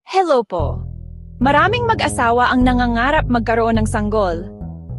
Hello po. Maraming mag-asawa ang nangangarap magkaroon ng sanggol.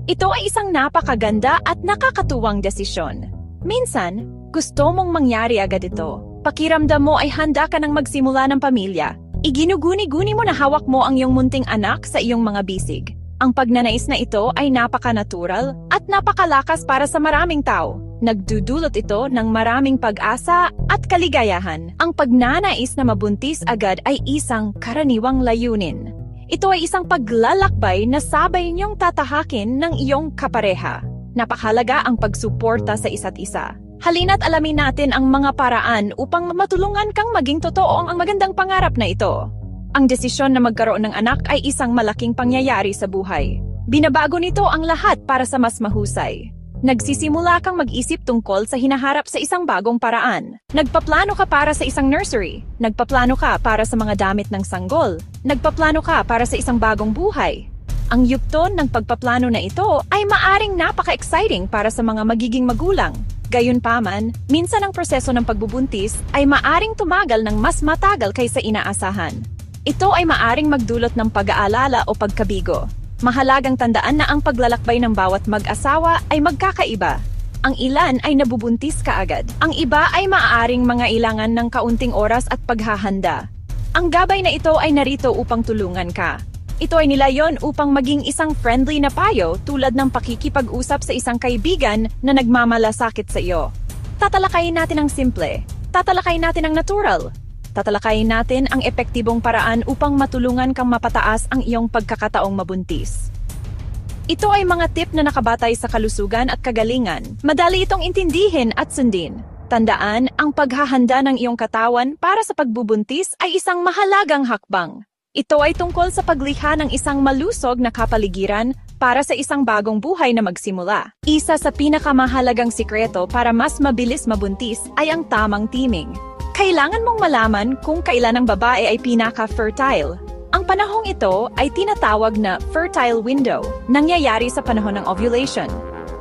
Ito ay isang napakaganda at nakakatuwang desisyon. Minsan, gusto mong mangyari agad ito. Pakiramdam mo ay handa ka nang magsimula ng pamilya. Iginuguni-guni mo na hawak mo ang iyong munting anak sa iyong mga bisig. Ang pagnanais na ito ay napaka-natural at napakalakas para sa maraming tao. Nagdudulot ito ng maraming pag-asa at kaligayahan. Ang pagnanais na mabuntis agad ay isang karaniwang layunin. Ito ay isang paglalakbay na sabay niyong tatahakin ng iyong kapareha. Napakahalaga ang pagsuporta sa isa't isa. Halina't alamin natin ang mga paraan upang matulungan kang maging totoo ang magandang pangarap na ito. Ang desisyon na magkaroon ng anak ay isang malaking pangyayari sa buhay. Binabago nito ang lahat para sa mas mahusay. Nagsisimula kang mag-isip tungkol sa hinaharap sa isang bagong paraan. Nagpaplano ka para sa isang nursery. Nagpaplano ka para sa mga damit ng sanggol. Nagpaplano ka para sa isang bagong buhay. Ang yugton ng pagpaplano na ito ay maaring napaka-exciting para sa mga magiging magulang. Gayunpaman, minsan ang proseso ng pagbubuntis ay maaring tumagal ng mas matagal kaysa inaasahan. Ito ay maaring magdulot ng pag-aalala o pagkabigo. Mahalagang tandaan na ang paglalakbay ng bawat mag-asawa ay magkakaiba. Ang ilan ay nabubuntis kaagad. Ang iba ay maaaring mangailangan ng kaunting oras at paghahanda. Ang gabay na ito ay narito upang tulungan ka. Ito ay nilayon upang maging isang friendly na payo tulad ng pakikipag-usap sa isang kaibigan na nagmamalasakit sa iyo. Tatalakayin natin ang simple. Tatalakayin natin ang natural. Tatalakayin natin ang epektibong paraan upang matulungan kang mapataas ang iyong pagkakataong mabuntis. Ito ay mga tip na nakabatay sa kalusugan at kagalingan. Madali itong intindihin at sundin. Tandaan, ang paghahanda ng iyong katawan para sa pagbubuntis ay isang mahalagang hakbang. Ito ay tungkol sa paglikha ng isang malusog na kapaligiran para sa isang bagong buhay na magsimula. Isa sa pinakamahalagang sikreto para mas mabilis mabuntis ay ang tamang timing. Kailangan mong malaman kung kailan ang babae ay pinaka-fertile. Ang panahong ito ay tinatawag na fertile window, nangyayari sa panahon ng ovulation.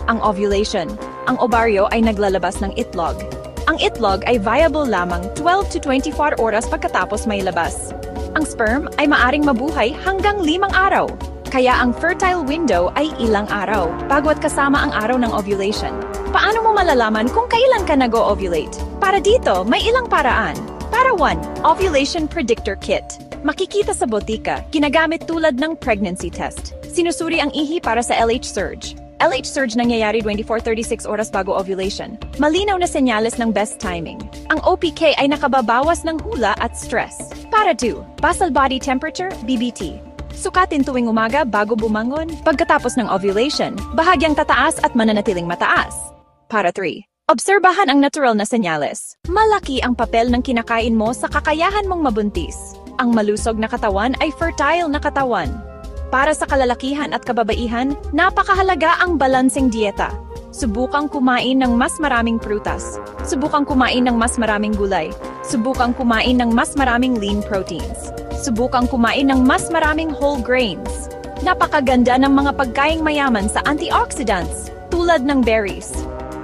Ang ovulation, ang ovaryo ay naglalabas ng itlog. Ang itlog ay viable lamang 12 to 24 oras pagkatapos may labas. Ang sperm ay maaring mabuhay hanggang 5 araw. Kaya ang fertile window ay ilang araw, bago at kasama ang araw ng ovulation. Paano mo malalaman kung kailan ka nag-o-ovulate? Para dito, may ilang paraan. Para 1, Ovulation Predictor Kit. Makikita sa botika, ginagamit tulad ng pregnancy test. Sinusuri ang ihi para sa LH surge. LH surge nangyayari 24-36 oras bago ovulation. Malinaw na senyales ng best timing. Ang OPK ay nakababawas ng hula at stress. Para 2, Basal Body Temperature, BBT. Sukatin tuwing umaga bago bumangon, pagkatapos ng ovulation, bahagyang tataas at mananatiling mataas. Para 3, obserbahan ang natural na senyales. Malaki ang papel ng kinakain mo sa kakayahan mong mabuntis. Ang malusog na katawan ay fertile na katawan. Para sa kalalakihan at kababaihan, napakahalaga ang balanseng dieta. Subukang kumain ng mas maraming prutas. Subukang kumain ng mas maraming gulay. Subukang kumain ng mas maraming lean proteins. Subukang kumain ng mas maraming whole grains. Napakaganda ng mga pagkaing mayaman sa antioxidants, tulad ng berries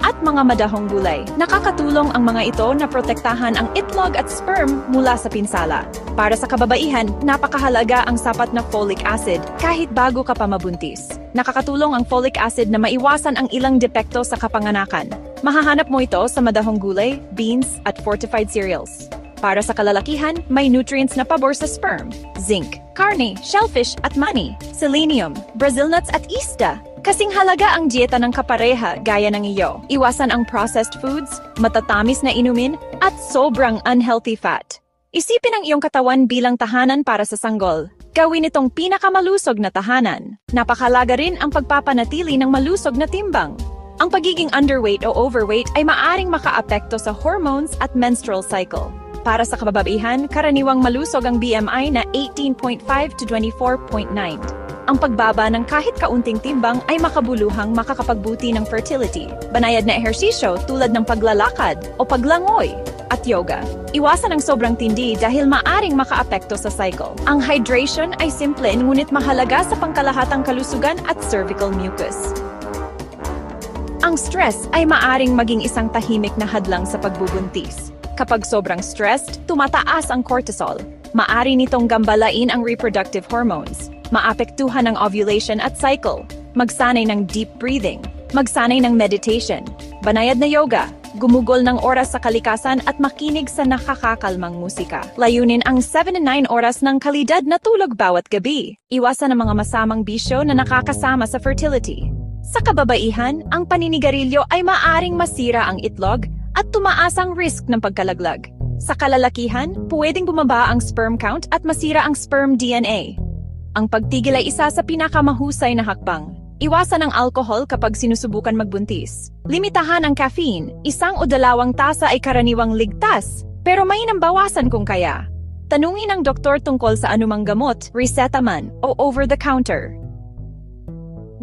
at mga madahong gulay. Nakakatulong ang mga ito na protektahan ang itlog at sperm mula sa pinsala. Para sa kababaihan, napakahalaga ang sapat na folic acid kahit bago ka pa mabuntis. Nakakatulong ang folic acid na maiwasan ang ilang depekto sa kapanganakan. Mahahanap mo ito sa madahong gulay, beans, at fortified cereals. Para sa kalalakihan, may nutrients na pabor sa sperm, zinc, karne, shellfish at mani, selenium, Brazil nuts at ista. Kasing halaga ang dieta ng kapareha gaya ng iyo. Iwasan ang processed foods, matatamis na inumin, at sobrang unhealthy fat. Isipin ang iyong katawan bilang tahanan para sa sanggol. Gawin itong pinakamalusog na tahanan. Napakahalaga rin ang pagpapanatili ng malusog na timbang. Ang pagiging underweight o overweight ay maaring makaapekto sa hormones at menstrual cycle. Para sa kababaihan, karaniwang malusog ang BMI na 18.5 to 24.9. Ang pagbaba ng kahit kaunting timbang ay makabuluhang makakapagbuti ng fertility. Banayad na ehersisyo tulad ng paglalakad o paglangoy at yoga. Iwasan ang sobrang tindi dahil maaring makaapekto sa cycle. Ang hydration ay simple ngunit mahalaga sa pangkalahatang kalusugan at cervical mucus. Ang stress ay maaring maging isang tahimik na hadlang sa pagbubuntis. Kapag sobrang stressed, tumataas ang cortisol. Maari nitong gambalain ang reproductive hormones, maapektuhan ang ovulation at cycle, magsanay ng deep breathing, magsanay ng meditation, banayad na yoga, gumugol ng oras sa kalikasan at makinig sa nakakakalmang musika. Layunin ang 7 to 9 oras ng kalidad na tulog bawat gabi. Iwasan ang mga masamang bisyo na nakakasama sa fertility. Sa kababaihan, ang paninigarilyo ay maaring masira ang itlog at tumaas ang risk ng pagkalaglag. Sa kalalakihan, pwedeng bumaba ang sperm count at masira ang sperm DNA. Ang pagtigil ay isa sa pinakamahusay na hakbang. Iwasan ang alcohol kapag sinusubukan magbuntis. Limitahan ang caffeine. 1 o 2 tasa ay karaniwang ligtas, pero mainam bawasan kung kaya. Tanungin ang doktor tungkol sa anumang gamot, reseta man, o over-the-counter.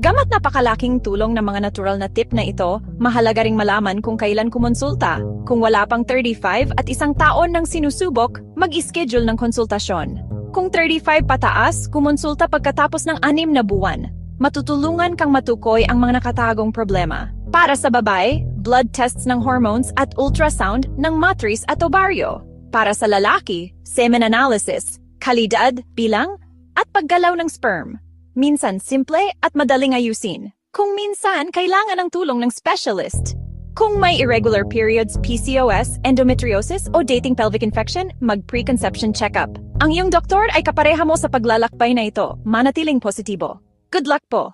Gamat napakalaking tulong ng mga natural na tip na ito, mahalaga ring malaman kung kailan kumonsulta. Kung wala pang 35 at 1 taon nang sinusubok, mag-schedule ng konsultasyon. Kung 35 pataas, kumonsulta pagkatapos ng 6 na buwan. Matutulungan kang matukoy ang mga nakatagong problema. Para sa babae, blood tests ng hormones at ultrasound ng matrix at ovaryo. Para sa lalaki, semen analysis, kalidad, bilang, at paggalaw ng sperm. Minsan simple at madaling ayusin. Kung minsan, kailangan ng tulong ng specialist. Kung may irregular periods, PCOS, endometriosis o dating pelvic infection, mag-preconception checkup. Ang iyong doktor ay kapareha mo sa paglalakbay na ito. Manatiling positibo. Good luck po!